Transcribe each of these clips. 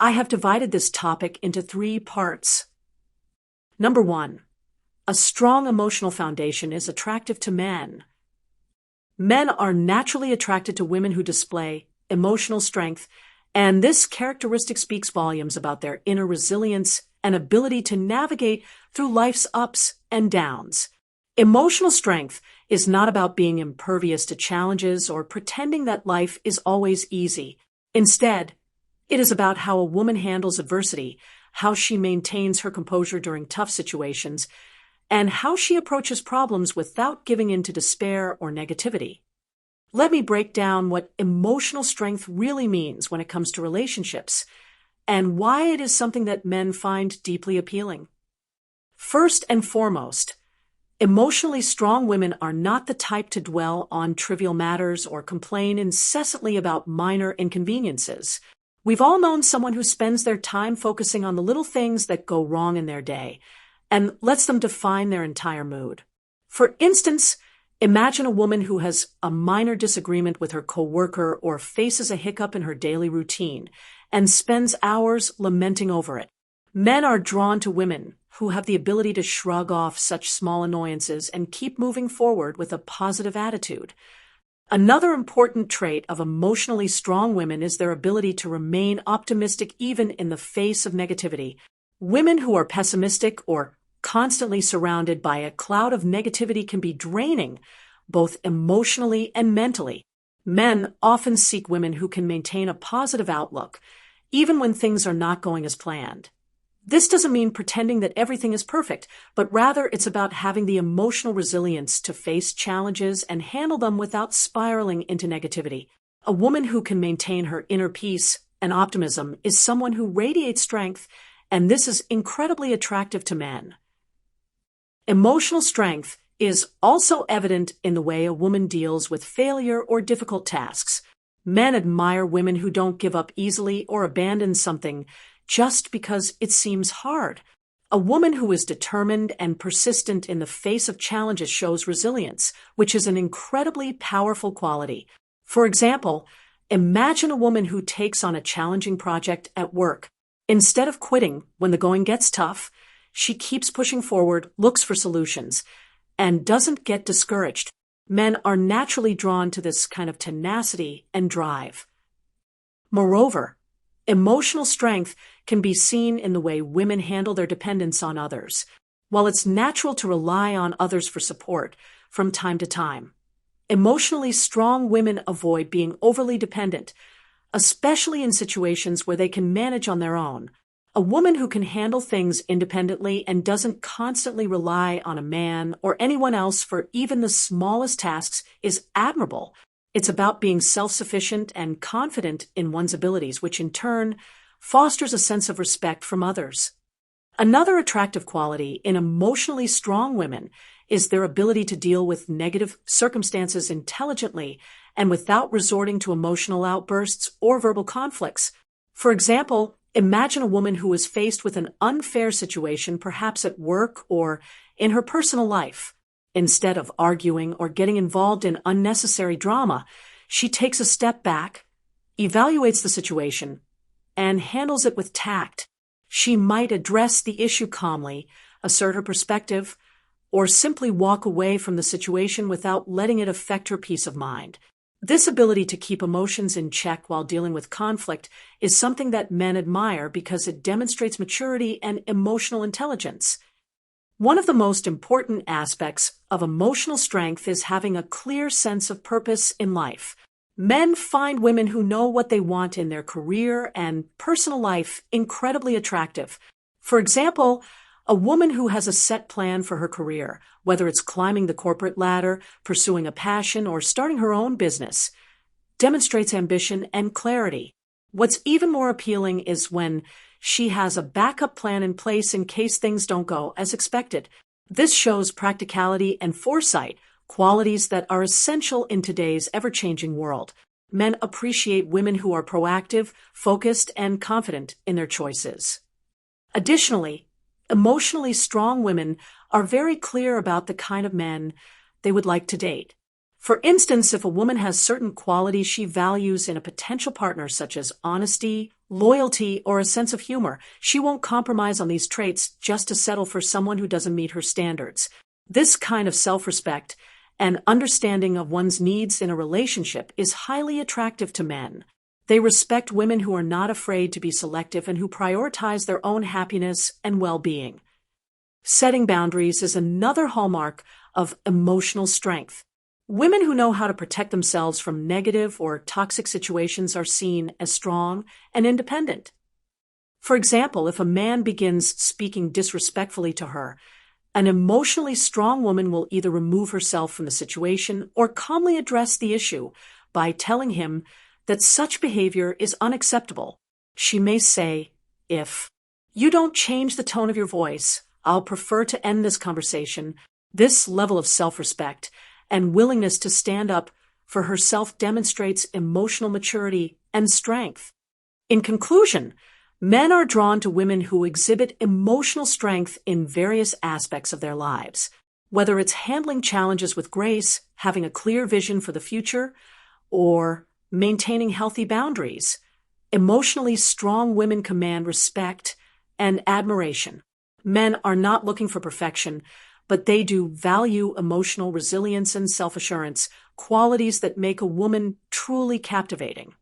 I have divided this topic into 3 parts. Number 1. A strong emotional foundation is attractive to men. Men are naturally attracted to women who display emotional strength, and this characteristic speaks volumes about their inner resilience and ability to navigate through life's ups and downs. Emotional strength is not about being impervious to challenges or pretending that life is always easy. Instead, it is about how a woman handles adversity, how she maintains her composure during tough situations, and how she approaches problems without giving in to despair or negativity. Let me break down what emotional strength really means when it comes to relationships, and why it is something that men find deeply appealing. First and foremost, emotionally strong women are not the type to dwell on trivial matters or complain incessantly about minor inconveniences. We've all known someone who spends their time focusing on the little things that go wrong in their day and lets them define their entire mood. For instance, imagine a woman who has a minor disagreement with her coworker or faces a hiccup in her daily routine and spends hours lamenting over it. Men are drawn to women who have the ability to shrug off such small annoyances and keep moving forward with a positive attitude. Another important trait of emotionally strong women is their ability to remain optimistic even in the face of negativity. Women who are pessimistic or constantly surrounded by a cloud of negativity can be draining, both emotionally and mentally. Men often seek women who can maintain a positive outlook, even when things are not going as planned. This doesn't mean pretending that everything is perfect, but rather it's about having the emotional resilience to face challenges and handle them without spiraling into negativity. A woman who can maintain her inner peace and optimism is someone who radiates strength, and this is incredibly attractive to men. Emotional strength is also evident in the way a woman deals with failure or difficult tasks. Men admire women who don't give up easily or abandon something just because it seems hard. A woman who is determined and persistent in the face of challenges shows resilience, which is an incredibly powerful quality. For example, imagine a woman who takes on a challenging project at work. Instead of quitting when the going gets tough, she keeps pushing forward, looks for solutions, and doesn't get discouraged. Men are naturally drawn to this kind of tenacity and drive. Moreover, emotional strength can be seen in the way women handle their dependence on others. While it's natural to rely on others for support from time to time, emotionally strong women avoid being overly dependent, especially in situations where they can manage on their own. A woman who can handle things independently and doesn't constantly rely on a man or anyone else for even the smallest tasks is admirable. It's about being self-sufficient and confident in one's abilities, which in turn fosters a sense of respect from others. Another attractive quality in emotionally strong women is their ability to deal with negative circumstances intelligently and without resorting to emotional outbursts or verbal conflicts. For example, imagine a woman who is faced with an unfair situation, perhaps at work or in her personal life. Instead of arguing or getting involved in unnecessary drama, she takes a step back, evaluates the situation, and handles it with tact. She might address the issue calmly, assert her perspective, or simply walk away from the situation without letting it affect her peace of mind. This ability to keep emotions in check while dealing with conflict is something that men admire because it demonstrates maturity and emotional intelligence. One of the most important aspects of emotional strength is having a clear sense of purpose in life. Men find women who know what they want in their career and personal life incredibly attractive. For example, a woman who has a set plan for her career, whether it's climbing the corporate ladder, pursuing a passion, or starting her own business, demonstrates ambition and clarity. What's even more appealing is when she has a backup plan in place in case things don't go as expected. This shows practicality and foresight, qualities that are essential in today's ever-changing world. Men appreciate women who are proactive, focused, and confident in their choices. Additionally, emotionally strong women are very clear about the kind of men they would like to date. For instance, if a woman has certain qualities she values in a potential partner, such as honesty, loyalty, or a sense of humor. She won't compromise on these traits just to settle for someone who doesn't meet her standards. This kind of self-respect and understanding of one's needs in a relationship is highly attractive to men. They respect women who are not afraid to be selective and who prioritize their own happiness and well-being. Setting boundaries is another hallmark of emotional strength. Women who know how to protect themselves from negative or toxic situations are seen as strong and independent. For example, if a man begins speaking disrespectfully to her, an emotionally strong woman will either remove herself from the situation or calmly address the issue by telling him that such behavior is unacceptable. She may say, "If you don't change the tone of your voice, I'll prefer to end this conversation." This level of self-respect and willingness to stand up for herself demonstrates emotional maturity and strength. In conclusion, men are drawn to women who exhibit emotional strength in various aspects of their lives. Whether it's handling challenges with grace, having a clear vision for the future, or maintaining healthy boundaries, emotionally strong women command respect and admiration. Men are not looking for perfection, but they do value emotional resilience and self-assurance, qualities that make a woman truly captivating.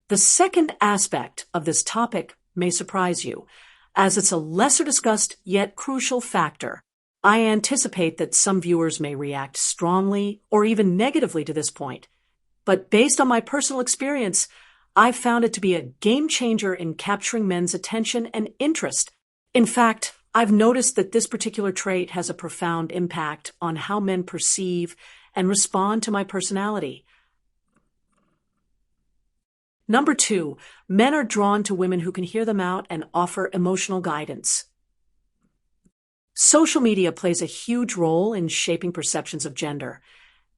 The second aspect of this topic may surprise you, as it's a lesser discussed yet crucial factor. I anticipate that some viewers may react strongly or even negatively to this point, but based on my personal experience, I've found it to be a game changer in capturing men's attention and interest. In fact, I've noticed that this particular trait has a profound impact on how men perceive and respond to my personality. Number 2, men are drawn to women who can hear them out and offer emotional guidance. Social media plays a huge role in shaping perceptions of gender,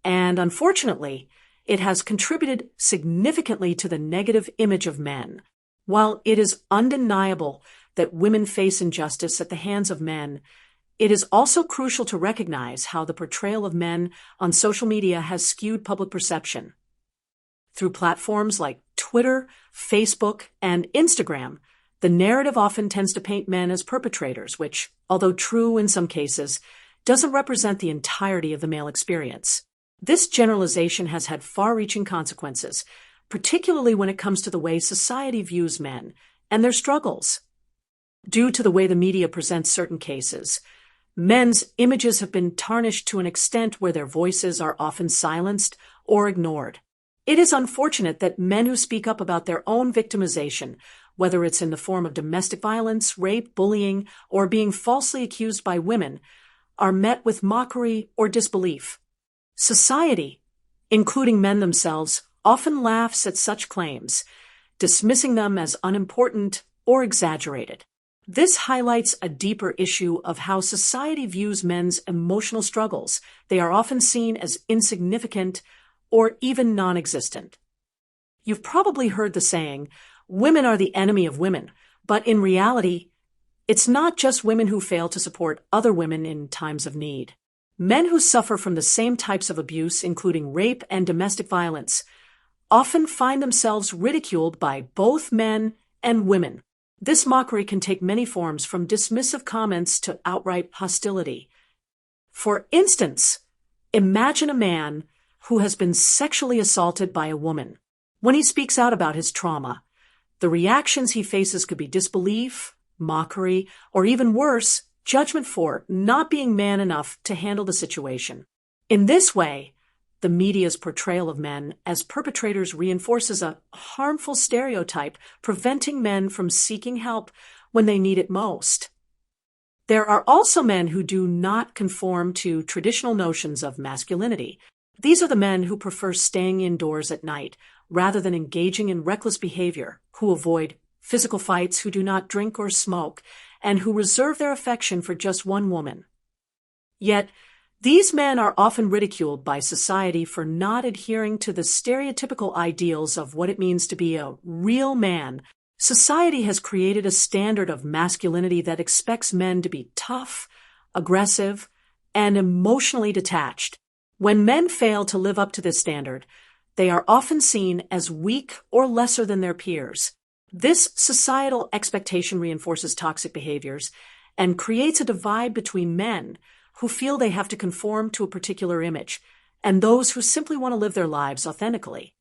and unfortunately, it has contributed significantly to the negative image of men. While it is undeniable that women face injustice at the hands of men, it is also crucial to recognize how the portrayal of men on social media has skewed public perception. Through platforms like Twitter, Facebook, and Instagram, the narrative often tends to paint men as perpetrators, which, although true in some cases, doesn't represent the entirety of the male experience. This generalization has had far-reaching consequences, particularly when it comes to the way society views men and their struggles. Due to the way the media presents certain cases, men's images have been tarnished to an extent where their voices are often silenced or ignored. It is unfortunate that men who speak up about their own victimization, whether it's in the form of domestic violence, rape, bullying, or being falsely accused by women, are met with mockery or disbelief. Society, including men themselves, often laughs at such claims, dismissing them as unimportant or exaggerated. This highlights a deeper issue of how society views men's emotional struggles. They are often seen as insignificant or even non-existent. You've probably heard the saying, "Women are the enemy of women," but in reality, it's not just women who fail to support other women in times of need. Men who suffer from the same types of abuse, including rape and domestic violence, often find themselves ridiculed by both men and women. This mockery can take many forms, from dismissive comments to outright hostility. For instance, imagine a man who has been sexually assaulted by a woman. When he speaks out about his trauma, the reactions he faces could be disbelief, mockery, or even worse, judgment for not being man enough to handle the situation. In this way, the media's portrayal of men as perpetrators reinforces a harmful stereotype, preventing men from seeking help when they need it most. There are also men who do not conform to traditional notions of masculinity. These are the men who prefer staying indoors at night rather than engaging in reckless behavior, who avoid physical fights, who do not drink or smoke, and who reserve their affection for just one woman. Yet, these men are often ridiculed by society for not adhering to the stereotypical ideals of what it means to be a real man. Society has created a standard of masculinity that expects men to be tough, aggressive, and emotionally detached. When men fail to live up to this standard, they are often seen as weak or lesser than their peers. This societal expectation reinforces toxic behaviors and creates a divide between men who feel they have to conform to a particular image and those who simply want to live their lives authentically.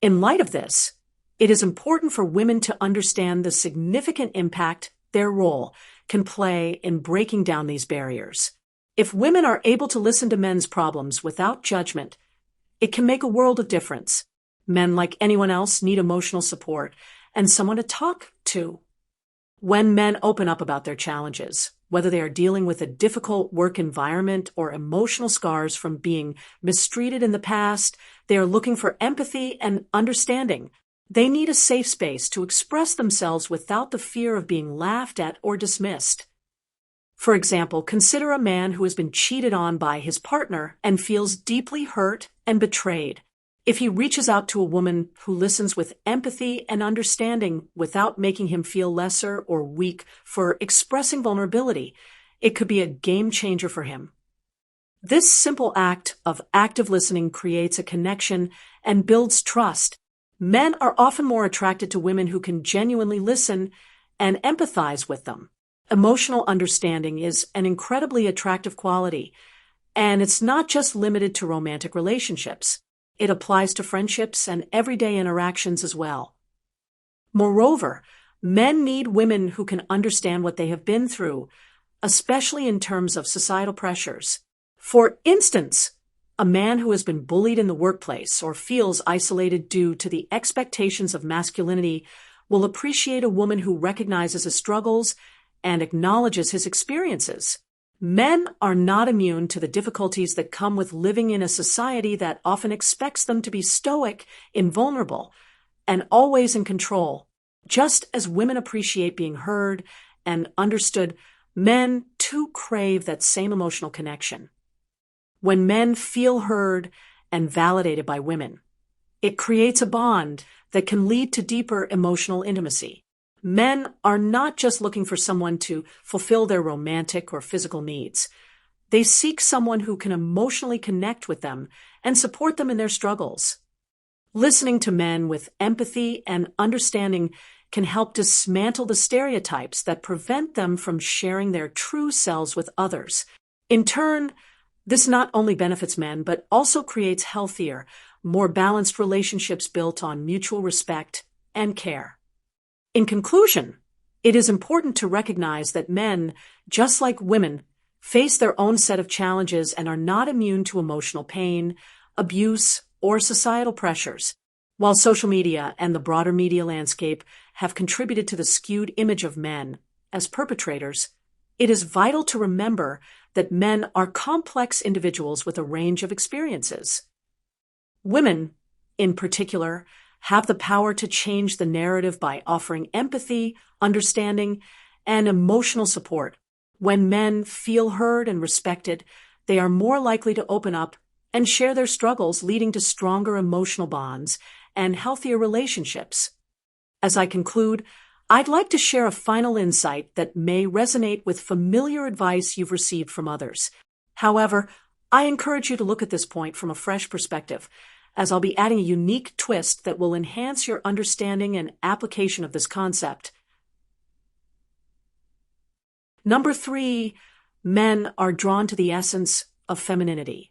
In light of this, it is important for women to understand the significant impact their role can play in breaking down these barriers. If women are able to listen to men's problems without judgment, it can make a world of difference. Men, like anyone else, need emotional support and someone to talk to. When men open up about their challenges, whether they are dealing with a difficult work environment or emotional scars from being mistreated in the past, they are looking for empathy and understanding. They need a safe space to express themselves without the fear of being laughed at or dismissed. For example, consider a man who has been cheated on by his partner and feels deeply hurt and betrayed. If he reaches out to a woman who listens with empathy and understanding without making him feel lesser or weak for expressing vulnerability, it could be a game changer for him. This simple act of active listening creates a connection and builds trust. Men are often more attracted to women who can genuinely listen and empathize with them. Emotional understanding is an incredibly attractive quality, and it's not just limited to romantic relationships. It applies to friendships and everyday interactions as well. Moreover, men need women who can understand what they have been through, especially in terms of societal pressures. For instance, a man who has been bullied in the workplace or feels isolated due to the expectations of masculinity will appreciate a woman who recognizes his struggles and acknowledges his experiences. Men are not immune to the difficulties that come with living in a society that often expects them to be stoic, invulnerable, and always in control. Just as women appreciate being heard and understood, men too crave that same emotional connection. When men feel heard and validated by women, it creates a bond that can lead to deeper emotional intimacy. Men are not just looking for someone to fulfill their romantic or physical needs. They seek someone who can emotionally connect with them and support them in their struggles. Listening to men with empathy and understanding can help dismantle the stereotypes that prevent them from sharing their true selves with others. In turn, this not only benefits men, but also creates healthier, more balanced relationships built on mutual respect and care. In conclusion, it is important to recognize that men, just like women, face their own set of challenges and are not immune to emotional pain, abuse, or societal pressures. While social media and the broader media landscape have contributed to the skewed image of men as perpetrators, it is vital to remember that men are complex individuals with a range of experiences. Women, in particular, have the power to change the narrative by offering empathy, understanding, and emotional support. When men feel heard and respected, they are more likely to open up and share their struggles, leading to stronger emotional bonds and healthier relationships. As I conclude, I'd like to share a final insight that may resonate with familiar advice you've received from others. However, I encourage you to look at this point from a fresh perspective, as I'll be adding a unique twist that will enhance your understanding and application of this concept. Number 3, men are drawn to the essence of femininity.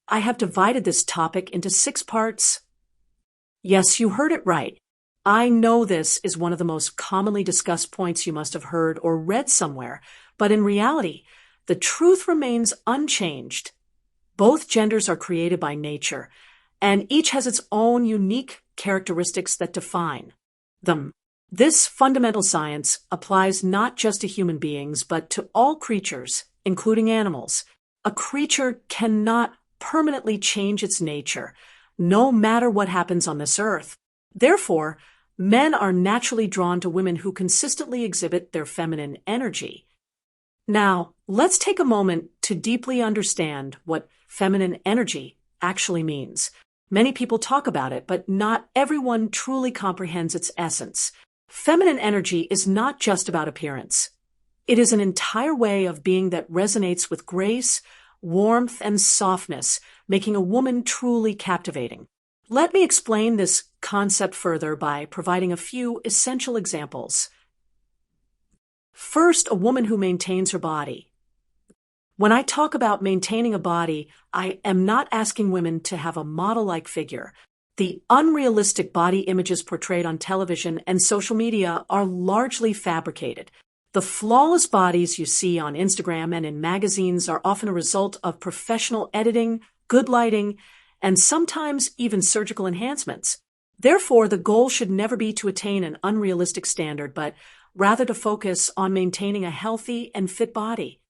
I have divided this topic into 6 parts. Yes, you heard it right. I know this is one of the most commonly discussed points you must have heard or read somewhere, but in reality, the truth remains unchanged. Both genders are created by nature, and each has its own unique characteristics that define them. This fundamental science applies not just to human beings, but to all creatures, including animals. A creature cannot permanently change its nature, no matter what happens on this earth. Therefore, men are naturally drawn to women who consistently exhibit their feminine energy. Now, let's take a moment to deeply understand what feminine energy actually means. Many people talk about it, but not everyone truly comprehends its essence. Feminine energy is not just about appearance. It is an entire way of being that resonates with grace, warmth, and softness, making a woman truly captivating. Let me explain this concept further by providing a few essential examples. First, a woman who maintains her body. When I talk about maintaining a body, I am not asking women to have a model-like figure. The unrealistic body images portrayed on television and social media are largely fabricated. The flawless bodies you see on Instagram and in magazines are often a result of professional editing, good lighting, and sometimes even surgical enhancements. Therefore, the goal should never be to attain an unrealistic standard, but rather to focus on maintaining a healthy and fit body.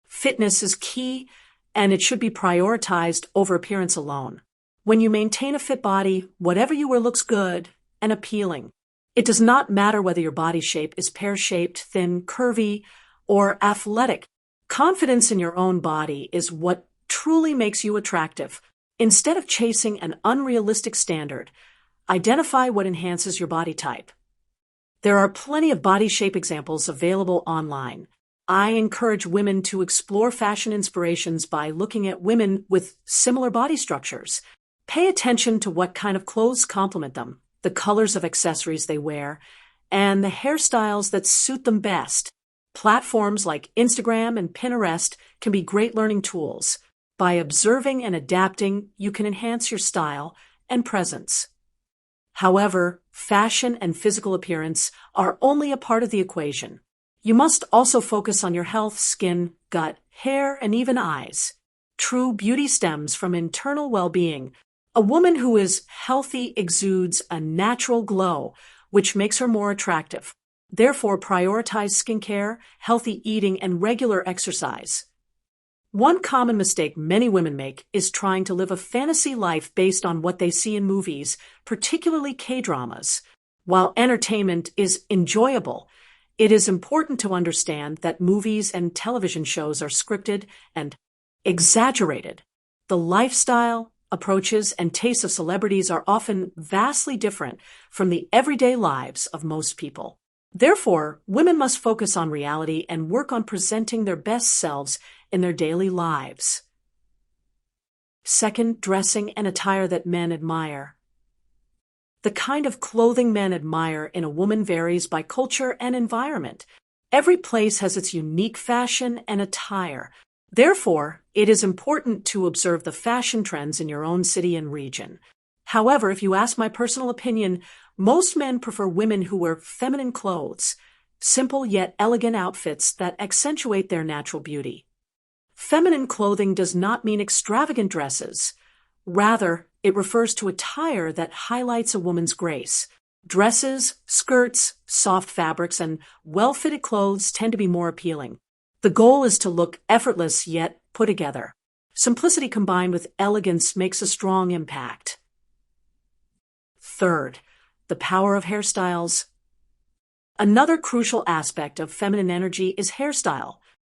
Fitness is key, and it should be prioritized over appearance alone. When you maintain a fit body, whatever you wear looks good and appealing. It does not matter whether your body shape is pear-shaped, thin, curvy, or athletic. Confidence in your own body is what truly makes you attractive. Instead of chasing an unrealistic standard, identify what enhances your body type. There are plenty of body shape examples available online. I encourage women to explore fashion inspirations by looking at women with similar body structures. Pay attention to what kind of clothes complement them, the colors of accessories they wear, and the hairstyles that suit them best. Platforms like Instagram and Pinterest can be great learning tools. By observing and adapting, you can enhance your style and presence. However, fashion and physical appearance are only a part of the equation. You must also focus on your health, skin, gut, hair, and even eyes. True beauty stems from internal well-being. A woman who is healthy exudes a natural glow, which makes her more attractive. Therefore, prioritize skincare, healthy eating, and regular exercise. One common mistake many women make is trying to live a fantasy life based on what they see in movies, particularly K-dramas. While entertainment is enjoyable, it is important to understand that movies and television shows are scripted and exaggerated. The lifestyle, approaches, and tastes of celebrities are often vastly different from the everyday lives of most people. Therefore, women must focus on reality and work on presenting their best selves in their daily lives. Second, dressing and attire that men admire. The kind of clothing men admire in a woman varies by culture and environment. Every place has its unique fashion and attire. Therefore, it is important to observe the fashion trends in your own city and region. However, if you ask my personal opinion, most men prefer women who wear feminine clothes, simple yet elegant outfits that accentuate their natural beauty. Feminine clothing does not mean extravagant dresses. Rather, it refers to attire that highlights a woman's grace. Dresses, skirts, soft fabrics, and well-fitted clothes tend to be more appealing. The goal is to look effortless yet put together. Simplicity combined with elegance makes a strong impact. Third, the power of hairstyles. Another crucial aspect of feminine energy is hairstyle.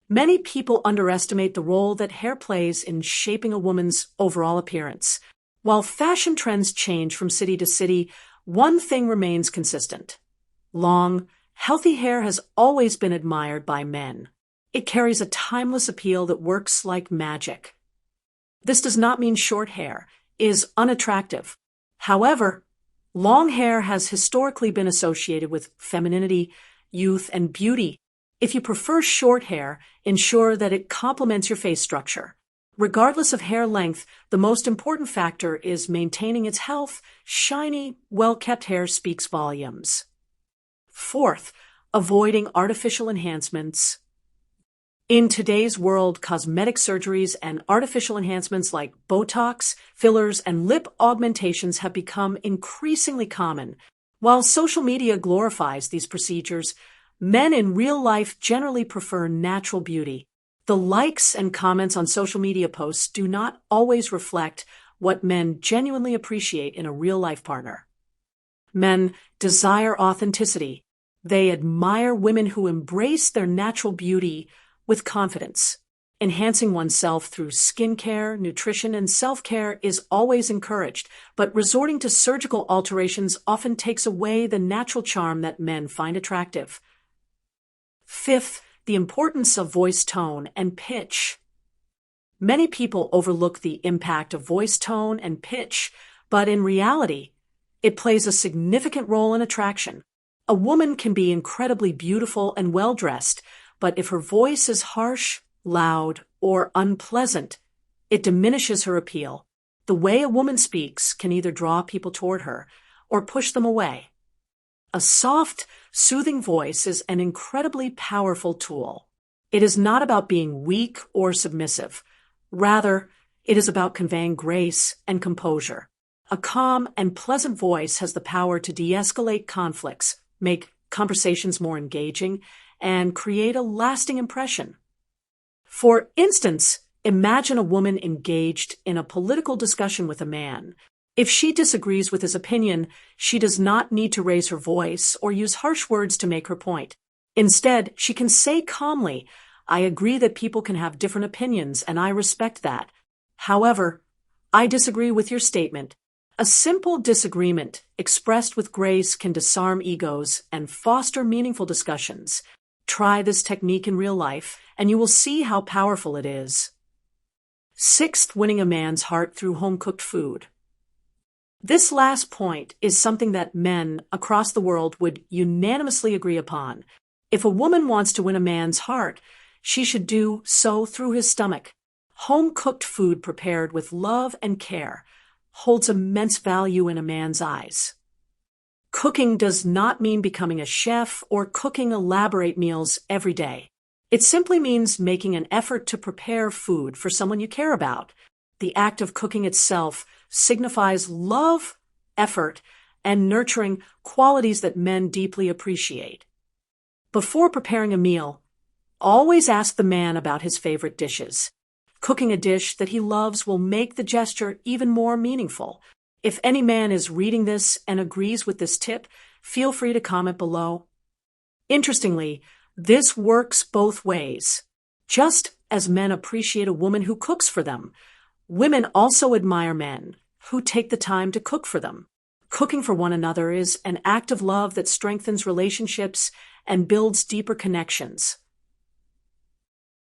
Many people underestimate the role that hair plays in shaping a woman's overall appearance. While fashion trends change from city to city, one thing remains consistent. Long, healthy hair has always been admired by men. It carries a timeless appeal that works like magic. This does not mean short hair is unattractive. However, long hair has historically been associated with femininity, youth, and beauty. If you prefer short hair, ensure that it complements your face structure. Regardless of hair length, the most important factor is maintaining its health. Shiny, well-kept hair speaks volumes. Fourth, avoiding artificial enhancements. In today's world, cosmetic surgeries and artificial enhancements like Botox, fillers, and lip augmentations have become increasingly common. While social media glorifies these procedures, men in real life generally prefer natural beauty. The likes and comments on social media posts do not always reflect what men genuinely appreciate in a real-life partner. Men desire authenticity. They admire women who embrace their natural beauty with confidence. Enhancing oneself through skincare, nutrition, and self-care is always encouraged, but resorting to surgical alterations often takes away the natural charm that men find attractive. Fifth, the importance of voice tone and pitch. Many people overlook the impact of voice tone and pitch, but in reality, It plays a significant role in attraction. A woman can be incredibly beautiful and well-dressed, but if her voice is harsh, loud, or unpleasant, it diminishes her appeal. The way a woman speaks can either draw people toward her or push them away. A soft, soothing voice is an incredibly powerful tool. It is not about being weak or submissive. Rather, it is about conveying grace and composure. A calm and pleasant voice has the power to de-escalate conflicts, make conversations more engaging, and create a lasting impression. For instance, imagine a woman engaged in a political discussion with a man. If she disagrees with his opinion, she does not need to raise her voice or use harsh words to make her point. Instead, she can say calmly, "I agree that people can have different opinions, and I respect that. However, I disagree with your statement." A simple disagreement expressed with grace can disarm egos and foster meaningful discussions. Try this technique in real life, and you will see how powerful it is. Sixth, winning a man's heart through home-cooked food. This last point is something that men across the world would unanimously agree upon. If a woman wants to win a man's heart, she should do so through his stomach. Home-cooked food prepared with love and care holds immense value in a man's eyes. Cooking does not mean becoming a chef or cooking elaborate meals every day. It simply means making an effort to prepare food for someone you care about. The act of cooking itself signifies love, effort, and nurturing, qualities that men deeply appreciate. Before preparing a meal, always ask the man about his favorite dishes. Cooking a dish that he loves will make the gesture even more meaningful. If any man is reading this and agrees with this tip, feel free to comment below. Interestingly, this works both ways. Just as men appreciate a woman who cooks for them, women also admire men who take the time to cook for them. Cooking for one another is an act of love that strengthens relationships and builds deeper connections.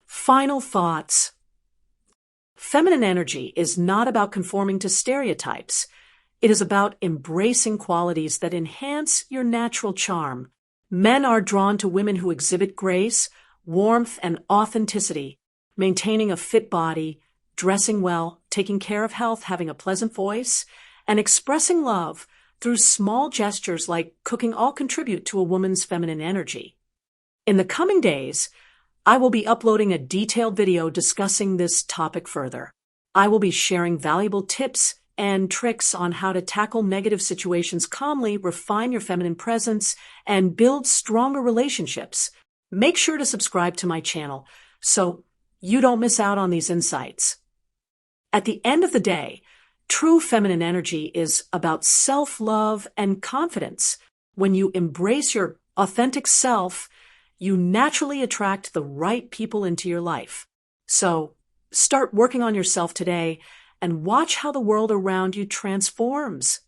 Final thoughts. Feminine energy is not about conforming to stereotypes. It is about embracing qualities that enhance your natural charm. Men are drawn to women who exhibit grace, warmth, and authenticity, maintaining a fit body, dressing well, taking care of health, having a pleasant voice, and expressing love through small gestures like cooking all contribute to a woman's feminine energy. In the coming days, I will be uploading a detailed video discussing this topic further. I will be sharing valuable tips and tricks on how to tackle negative situations calmly, refine your feminine presence, and build stronger relationships. Make sure to subscribe to my channel so you don't miss out on these insights. At the end of the day, true feminine energy is about self-love and confidence. When you embrace your authentic self, you naturally attract the right people into your life. So, start working on yourself today and watch how the world around you transforms.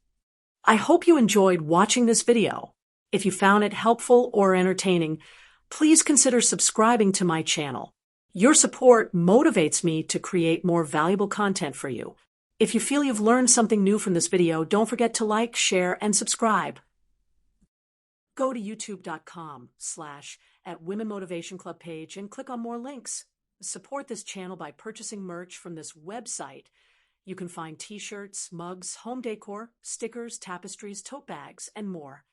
I hope you enjoyed watching this video. If you found it helpful or entertaining, please consider subscribing to my channel. Your support motivates me to create more valuable content for you. If you feel you've learned something new from this video, don't forget to like, share, and subscribe. Go to youtube.com/@Women Motivation Club page and click on more links. Support this channel by purchasing merch from this website. You can find t-shirts, mugs, home decor, stickers, tapestries, tote bags, and more.